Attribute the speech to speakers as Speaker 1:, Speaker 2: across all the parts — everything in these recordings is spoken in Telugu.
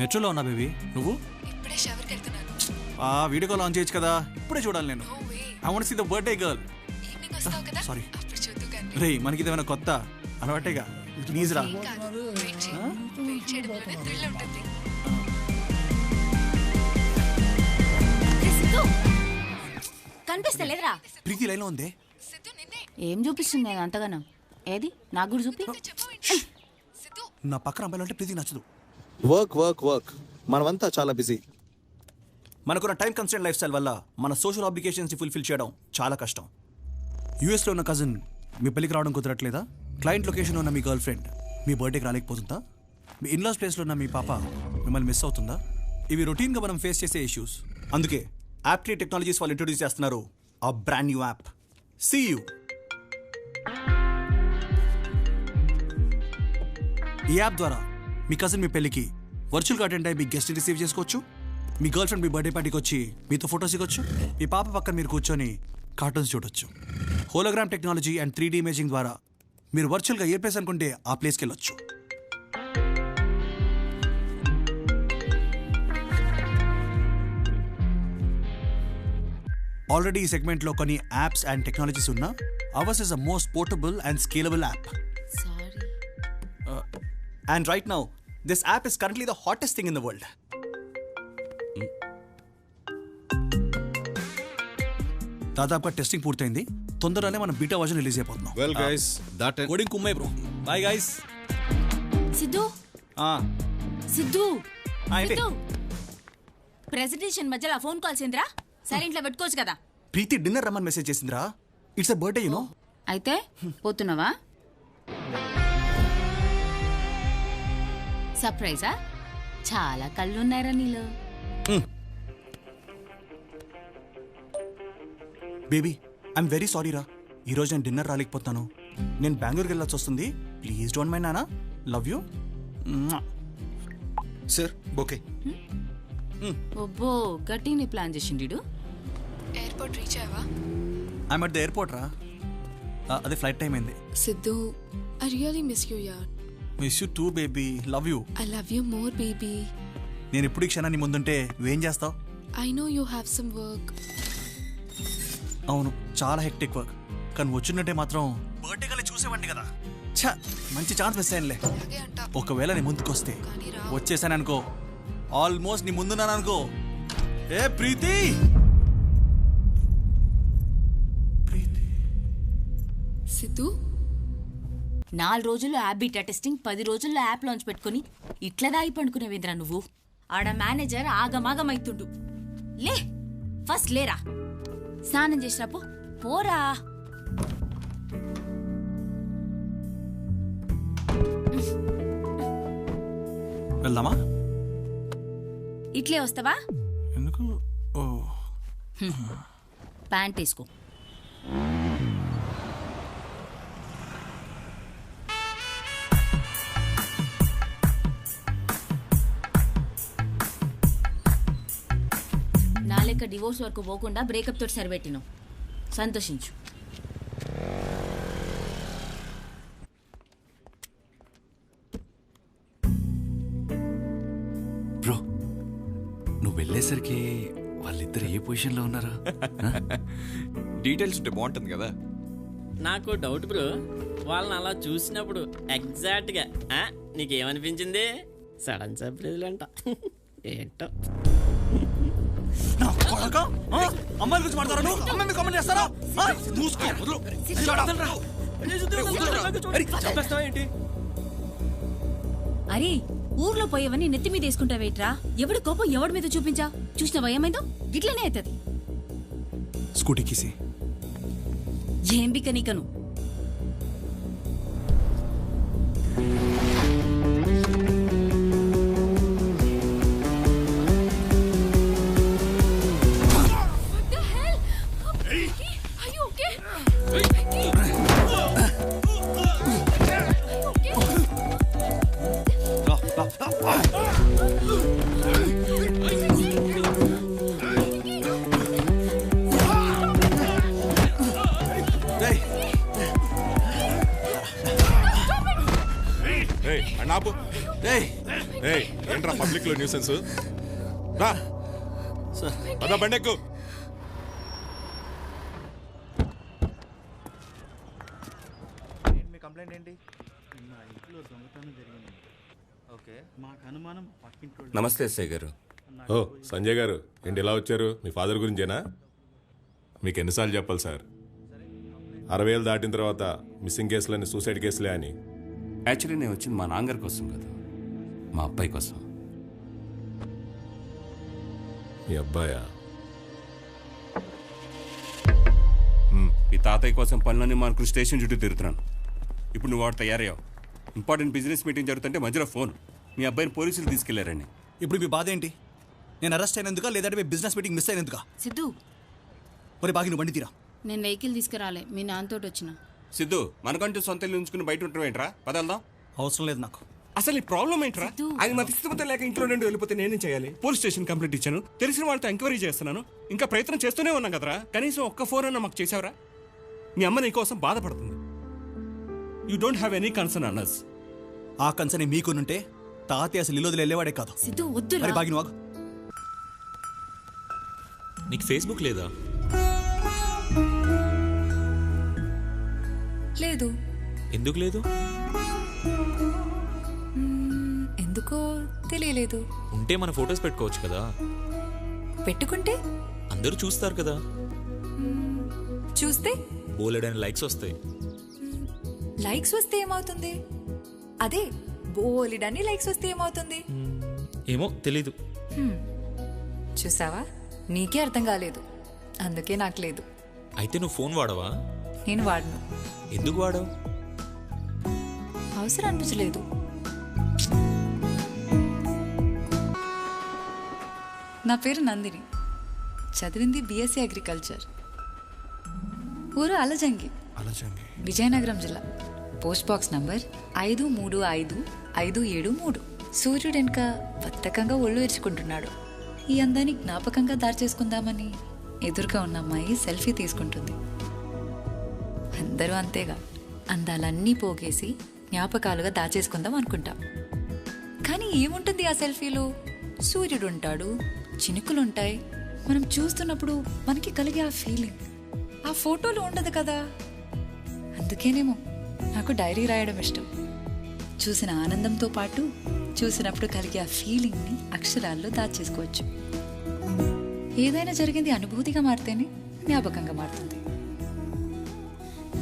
Speaker 1: మెట్రోలో ఉన్నా బేబీ. నువ్వు?
Speaker 2: ఇప్పుడే షవర్కి వెళ్తున్నాను.
Speaker 1: వీడియో కాల్ ఆన్ చేయొచ్చు కదా, ఇప్పుడే చూడాలి నేను. I want see the birthday girl.
Speaker 2: Evening వస్తావు కదా,
Speaker 1: సారీ
Speaker 2: అప్పుడు చూద్దు కానీ.
Speaker 1: రే, మనకి ఇదేమైనా కొత్త అలవాటేగా, ప్లీజ్ రా.
Speaker 2: వెయిట్ చేయడం వల్ల థ్రిల్ ఉంటుంది.
Speaker 3: కనిపిస్తలేదురా?
Speaker 1: ప్రీతి లైన్లో ఉందే.
Speaker 2: సిద్ధు నిన్నే.
Speaker 3: ఏం చూపిస్తుంది నేను అంతగానం? ఏది నాకు కూడా చూపి.
Speaker 2: సిద్ధు
Speaker 1: నా పక్కన అమ్మాయిలు అంటే ప్రీతి నచ్చదు.
Speaker 4: వర్క్ వర్క్ వర్క్ మనమంతా చాలా బిజీ.
Speaker 1: మనకున్న టైం కన్స్టెంట్ లైఫ్ స్టైల్ వల్ల మన సోషల్ ఆబ్లిగేషన్స్ని ఫుల్ఫిల్ చేయడం చాలా కష్టం. యూఎస్లో ఉన్న కజిన్ మీ పెళ్ళికి రావడం కుదరట్లేదా? క్లయింట్ లొకేషన్లో ఉన్న మీ గర్ల్ ఫ్రెండ్ మీ బర్త్డేకి రాలేకపోతుందా? మీ ఇన్లాస్ ప్లేస్లో ఉన్న మీ పాప మిమ్మల్ని మిస్ అవుతుందా? ఇవి రొటీన్గా మనం ఫేస్ చేసే ఇష్యూస్. అందుకే యాప్ట్రీ టెక్నాలజీస్ వాళ్ళు ఇంట్రొడ్యూస్ చేస్తున్నారు ఆ బ్రాండ్ న్యూ యాప్ సీయూ. ఈ యాప్ ద్వారా మీ కజిన్ మీ పెళ్ళికి వర్చువల్గా అటెండ్ అయ్యి మీ గెస్ట్ని రిసీవ్ చేసుకోవచ్చు. మీ గర్ల్ ఫ్రెండ్ మీ బర్త్డే పార్టీకి వచ్చి మీతో ఫొటోస్ ఇవ్వచ్చు. మీ పాప పక్కన మీరు కూర్చొని కార్టూన్స్ చూడొచ్చు. Hologram technology and 3D imaging ద్వారా మీరు వర్చువల్గా ఏ ప్లేస్ అనుకుంటే ఆ ప్లేస్కి వెళ్ళొచ్చు. ఆల్రెడీ ఈ సెగ్మెంట్లో కొన్ని యాప్స్ అండ్ టెక్నాలజీస్ ఉన్నా hours is the most portable and scalable app.
Speaker 3: Sorry.
Speaker 1: And right now, this app is currently the hottest thing in the world. దాదాపుగా టెస్టింగ్ పూర్తయింది. తొందరగానే మనం బీటా వర్జన్ రిలీజ్ అయిపోతున్నాం.
Speaker 4: వెల్ గైస్ దట్
Speaker 1: కోడింగ్ కుమ్మై bro. Bye guys.
Speaker 3: Siddhu Siddhu Siddhu presentation మధ్యలో ఫోన్ కాల్స్ ఏంద్రా? సైలెంట్లో పెట్టుకోవచ్చు కదా.
Speaker 1: ప్రీతి డిన్నర్ రమ్మని మెసేజ్ చేసిందిరా. It's a birthday, you know.
Speaker 3: అయితే పోతున్నావా? సర్ప్రైజా? చాలా కళ్ళున్నారా నీలో.
Speaker 1: బేబీ, ఐఎమ్ వెరీ సారీ రా. ఈరోజు నేను డిన్నర్ రాలేకపోతాను. నేను బెంగళూరుకి వెళ్ళాల్సి వస్తుంది. ప్లీజ్ డోంట్ మైండ్ నానా. Love you
Speaker 4: sir. ఓకే
Speaker 3: ఒబ్బో గట్టిని ప్లాన్ చేసిండు.
Speaker 2: ఎయిర్పోర్ట్ రీచ్ అయ్యావా?
Speaker 1: ఐఎమ్ అట్ ద ఎయిర్పోర్ట్ రా. అదే ఫ్లైట్ టైం అయింది.
Speaker 2: Siddhu, I really miss you యార్.
Speaker 1: Miss you too baby. Love you.
Speaker 2: I love you more baby.
Speaker 1: నేను ఇప్పుడు ఈ క్షణాన్ని ముందుంటే నువ్వేం చేస్తావు?
Speaker 2: I know you have some work.
Speaker 1: అవును, చాలా హెక్టిక్ వర్క్. కానీ వచ్చినట్టే మాత్రం బర్త్డే కల్లా చూసేవాడిని కదా. ఛా, మంచి ఛాన్స్ మిస్ అయ్యానులే. ఒకవేళ నీ ముందుకు వస్తే వచ్చేసాను అనుకో, ఆల్మోస్ట్ నీ ముందున్నాను అనుకో. ఏ ప్రీతి,
Speaker 2: సిద్ధు
Speaker 3: 4 రోజుల్లో యాప్ బీటా టెస్టింగ్, 10 రోజుల్లో యాప్ లాంచ్ పెట్టుకుని ఇట్లా దాగి పండుకునేవేంద్రా నువ్వు? ఆడ మేనేజర్ ఆగమాగమైతుండు. లే ఫస్ట్ లేరా, స్నానం చేసినప్పు పోరా.
Speaker 1: వెళ్దామా?
Speaker 3: ఇట్లే వస్తావా?
Speaker 1: ఎందుకు? ఓ
Speaker 3: ప్యాంట్ వేసుకో. నా లెక్క డివోర్స్ వరకు పోకుండా బ్రేకప్ తోటి సరిపెట్టినావు. సంతోషించు.
Speaker 5: బ్రో, నువ్వు వెళ్ళేసరికి వాళ్ళిద్దరు ఏ పొజిషన్లో ఉన్నారా?
Speaker 6: డీటెయిల్స్ ఉంటే బాగుంటుంది కదా.
Speaker 7: నాకు డౌట్ బ్రో, వాళ్ళని అలా చూసినప్పుడు ఎగ్జాక్ట్గా నీకేమనిపించింది? సడన్ సర్ప్రైజ్ అంట. ఏంటో
Speaker 1: అమ్మాయిల గురించి మాట్లాడతారా నువ్వు? అమ్మాయి కామెంట్ చేస్తారా?
Speaker 7: ఏంటి?
Speaker 3: అరే ఊర్లో పోయేవని నెత్తి మీద వేసుకుంటావేట్రా? ఎవడి కోపం ఎవడి మీద చూపించా? చూసిన భయమైందో గిట్లనే అవుతుంది.
Speaker 1: స్కూటీకి
Speaker 3: ఏం బిక్క నీకను?
Speaker 6: ఏంట్రా పబ్లిక్ లో న్యూసెన్స్ రా పద బండెక్కు
Speaker 8: మీ కంప్లైంట్ ఏంటి? మా ఇంట్లో దొంగతనం జరిగింది. ఓకే, మాకు అనుమానం పక్కింట్లో.
Speaker 5: నమస్తే ఎస్ఐ గారు.
Speaker 6: ఓ సంజయ్ గారు ఏంటి ఇలా వచ్చారు? మీ ఫాదర్ గురించేనా? మీకు ఎన్నిసార్లు చెప్పాలి సార్, 60,000 దాటిన తర్వాత మిస్సింగ్ కేసులని సూసైడ్ కేసులే అని.
Speaker 5: యాక్చువల్లీ నేను వచ్చింది మా నాన్నగారి కోసం కాదు, మా అబ్బాయి కోసం.
Speaker 6: మీ అబ్బాయా?
Speaker 5: ఈ తాతయ్య కోసం పనులన్నీ మార్కులు స్టేషన్ చుట్టూ తిరుగుతున్నాను. ఇప్పుడు నువ్వు వాడు తయారయ్యావు. ఇంపార్టెంట్ బిజినెస్ మీటింగ్ జరుగుతుంటే మధ్యలో ఫోన్, మీ అబ్బాయిని పోలీసులు తీసుకెళ్లారని.
Speaker 1: ఇప్పుడు మీ బాధ ఏంటి? నేను అరెస్ట్ అయినందుకా లేదంటే మీ బిజినెస్ మీటింగ్ మిస్ అయినందుకా?
Speaker 3: సిద్ధు,
Speaker 1: మరి బాగా నువ్వు బండి తీరా.
Speaker 3: నేను వెహికల్ తీసుకురాలే, మీ నాన్నతోటి వచ్చిన.
Speaker 5: సిద్ధు, మనకంటూ సొంత ఇల్లు ఉంచుకుని బయట ఉంటాం ఏంట్రా? పదల్దాం.
Speaker 1: అవసరం లేదు నాకు.
Speaker 5: అసలు ఈ ప్రాబ్లం ఏంట్రా? ఆయన మతి స్థితిమత లేక ఇంట్లో నుండి వెళ్ళిపోతే నేనేం చేయాలి? పోలీస్ స్టేషన్ కంప్లైంట్ ఇచ్చాను, తెలిసిన వాళ్ళతో ఎంక్వైరీ చేస్తున్నాను, ఇంకా ప్రయత్నం చేస్తూనే ఉన్నాం కదరా. కనీసం ఒక్క ఫోన్ అన్నా మాకు చేసావురా? మీ అమ్మ నీ కోసం బాధపడుతుంది. You don't have any concern అన్నస్.
Speaker 1: ఆ కన్సర్న్ మీకునుంటే తాతయ్య అసలు ఇల్లు వదిలి వెళ్ళేవాడే కాదు.
Speaker 3: సిద్ధు వద్దు.
Speaker 1: మరి బాగి నువ్వు ఆగు.
Speaker 9: నీకు ఫేస్బుక్ లేదా?
Speaker 2: లేదు.
Speaker 9: ఎందుకు లేదు?
Speaker 2: ఎందుకో తెలియలేదు.
Speaker 9: ఉంటే మన ఫొటోస్ పెట్టుకోవచ్చు కదా.
Speaker 2: పెట్టుకుంటే
Speaker 9: అందరూ చూస్తారు కదా.
Speaker 2: చూస్తే
Speaker 9: బోలెడని లైక్స్ వస్తాయి.
Speaker 2: లైక్స్ వస్తే ఏమవుతుంది? అదే బోలిడని లైక్స్ వస్తే ఏమవుతుంది?
Speaker 9: ఏమో తెలీదు.
Speaker 2: చూసావా, నీకే అర్థం కాలేదు, అందుకే నాకు లేదు.
Speaker 9: అయితే నువ్వు ఫోన్ వాడవా?
Speaker 2: నేను వాడను.
Speaker 9: ఎందుకు వాడవు?
Speaker 2: అవసరం అనిపించలేదు. నా పేరు నందిని, చదివింది బీఎస్సీ అగ్రికల్చర్. ఊరు అలజంగి, విజయనగరం జిల్లా. Post box number 535573. సూర్యుడు వెనుక బద్ధకంగా ఒళ్ళు విరుచుకుంటున్నాడు. ఈ అందాన్ని జ్ఞాపకంగా దారి చేసుకుందామని ఎదురుగా ఉన్న అమ్మాయి సెల్ఫీ తీసుకుంటుంది. అందరూ అంతేగా, అందాలన్నీ పోగేసి జ్ఞాపకాలుగా దాచేసుకుందాం అనుకుంటాం. కానీ ఏముంటుంది ఆ సెల్ఫీలో? సూర్యుడు ఉంటాడు, చినుకులుంటాయి. మనం చూస్తున్నప్పుడు మనకి కలిగే ఆ ఫీలింగ్ ఆ ఫోటోలో ఉండదు కదా. అందుకేనేమో నాకు డైరీ రాయడం ఇష్టం. చూసిన ఆనందంతో పాటు చూసినప్పుడు కలిగే ఆ ఫీలింగ్ని అక్షరాల్లో దాచేసుకోవచ్చు. ఏదైనా జరిగింది అనుభూతిగా మారితేనే జ్ఞాపకంగా మారుతుంది.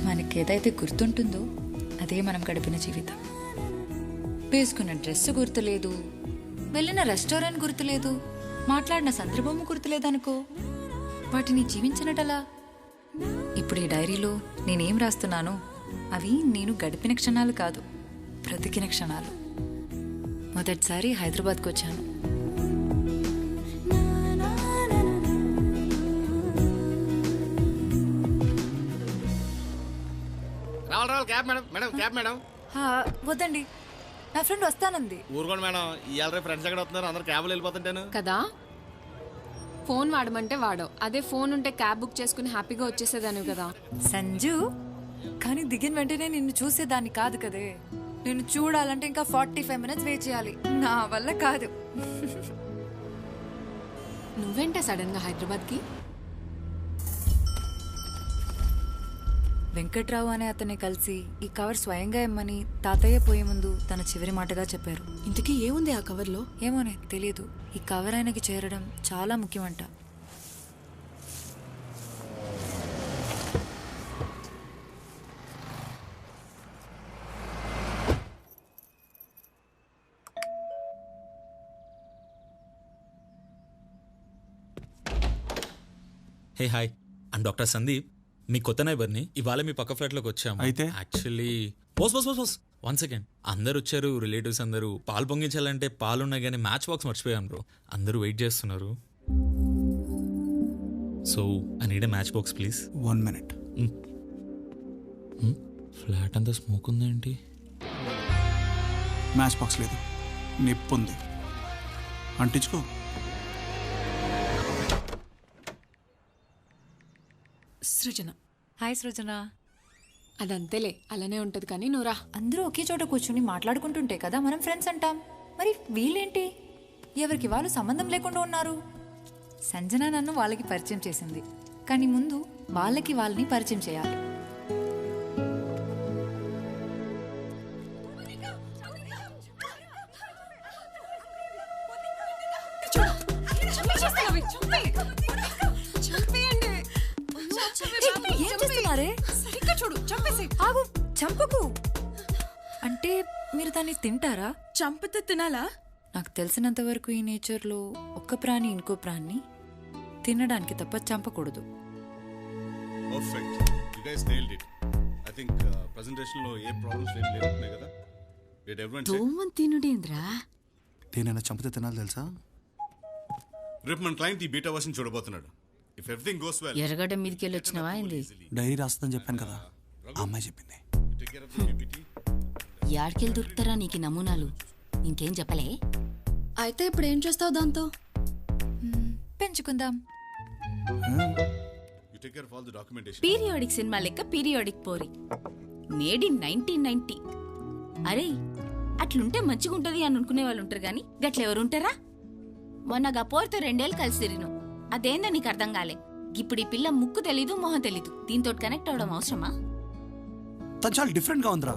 Speaker 2: మనకేదైతే గుర్తుంటుందో అదే మనం గడిపిన జీవితం. వేసుకున్న డ్రెస్ గుర్తులేదు, వెళ్ళిన రెస్టారెంట్ గుర్తులేదు, మాట్లాడిన సందర్భము గుర్తులేదనుకో, వాటిని జీవించినట్టలా. ఇప్పుడు ఈ డైరీలో నేనేం రాస్తున్నానో అవి నేను గడిపిన క్షణాలు కాదు, బ్రతికిన క్షణాలు. మొదటిసారి హైదరాబాద్కి వచ్చాను.
Speaker 7: రావాలి cab madam. Madam cab madam.
Speaker 2: వద్దండి, నా ఫ్రెండ్ వస్తానంది.
Speaker 7: ఊరుకోండి మేడం, ఇవాళ ఫ్రెండ్స్ ఎక్కడ వస్తున్నారు? అందరు క్యాబ్లో వెళ్ళిపోతుంటాను
Speaker 10: కదా. ఫోన్ వాడమంటే వాడవు, అదే ఫోన్ ఉంటే క్యాబ్ బుక్ చేసుకుని హ్యాపీగా వచ్చేసేదాను కదా.
Speaker 2: సంజు, కానీ దిగిన వెంటనే నిన్ను చూసేదాన్ని కాదు కదే. నేను చూడాలంటే ఇంకా 45 మినిట్స్ వెయిట్ చేయాలి. నా వల్ల కాదు.
Speaker 10: నువ్వేంటే సడన్ గా హైదరాబాద్కి?
Speaker 2: వెంకట్రావు అనే అతన్ని కలిసి ఈ కవర్ స్వయంగా ఇమ్మని తాతయ్య పోయే ముందు తన చివరి మాటగా చెప్పారు.
Speaker 10: ఇంతకీ ఏముంది ఆ కవర్లో?
Speaker 2: ఏమోనే తెలియదు. ఈ కవర్ ఆయనకి చేరడం చాలా ముఖ్యమంట.
Speaker 9: Hey hi, I'm doctor Sandeep, మీ కొత్త నైబర్ని. ఇవాళ మీ పక్క ఫ్లాట్లోకి వచ్చాము.
Speaker 1: అయితే
Speaker 9: యాక్చువల్లీ బోస్ 1 సెకండ్. అందరు వచ్చారు, రిలేటివ్స్ అందరూ. పాలు పొంగించాలంటే పాలు ఉన్నాయి కానీ మ్యాచ్ బాక్స్ మర్చిపోయాను బ్రో. అందరూ వెయిట్ చేస్తున్నారు. So I need a match box please.
Speaker 1: 1 minute.
Speaker 9: Flat అంతా స్మోక్ ఉందేంటి?
Speaker 1: మ్యాచ్ బాక్స్ లేదు, నిప్పు ఉంది, అంటించుకో.
Speaker 10: సృజన.
Speaker 2: హాయ్ సృజన.
Speaker 10: అదంతేలే, అలానే ఉంటది కానీ నువ్వురా.
Speaker 2: అందరూ ఒకే చోట కూర్చుని మాట్లాడుకుంటుంటే కదా మనం ఫ్రెండ్స్ అంటాం. మరి వీళ్ళేంటి ఎవరికి వాళ్ళు సంబంధం లేకుండా ఉన్నారు. సంజన నన్ను వాళ్ళకి పరిచయం చేసింది, కానీ ముందు వాళ్ళకి వాళ్ళని పరిచయం చేయాలి. ఏం చేస్తున్నారే? ఆగు, చంపకు. అంటే మీరు దాన్ని తింటారా?
Speaker 11: చంపితే తినాలా?
Speaker 2: నాకు తెలిసినంత వరకు ఈ నేచర్లో ఒక్క ప్రాణి ఇంకో ప్రాణి తినడానికి తప్ప చంపకూడదు.
Speaker 12: Perfect, you guys nailed it. I think presentation లో ఏ ప్రాబ్లమ్స్ ఏం లేనట్టున్నాయి కదా. Did everyone check?
Speaker 3: దోమన్ తినుడేంద్రా?
Speaker 1: దేనైనా చంపితే తినాలి తెలుసా?
Speaker 12: రేపు మన క్లయింట్ ఈ బీటా వర్షన్ చూడబోతున్నాడు. If everything goes well,
Speaker 3: Erragadda మీదకి వెళ్ళి వచ్చినావా ఏంది?
Speaker 1: డైరీ రాస్తుందని చెప్పాను కదా, ఆ అమ్మాయి చెప్పింది.
Speaker 12: Take care of the PPT.
Speaker 3: యాడికెళ్ళి దొరుకుతారా నీకు నమూనాలు? ఇంకేం చెప్పలే?
Speaker 11: అయితే ఇప్పుడు ఏం చేస్తావు దాంతో?
Speaker 2: పెంచుకుందాం.
Speaker 12: You take care of all the documentation.
Speaker 3: Periodic cinema లెక్క పీరియాడిక్ పోరి. Made in 1990. అరే అట్లుంటే మంచిగుంటది అని అనుకునే వాళ్ళు ఉంటారు గాని గట్ల ఎవరు ఉంటారా? మొన్నగా పోరితో 2 ఏళ్ళు కలిసి తిరిగినావు. అదేందో నీకు అర్థం కాలే. ఇప్పుడు ఈ పిల్ల ముక్కు తెలీదు మొహం తెలీదు, దీంతో కనెక్ట్ అవడం అవసరమా?
Speaker 1: తను చాలా డిఫరెంట్ గా ఉందిరా.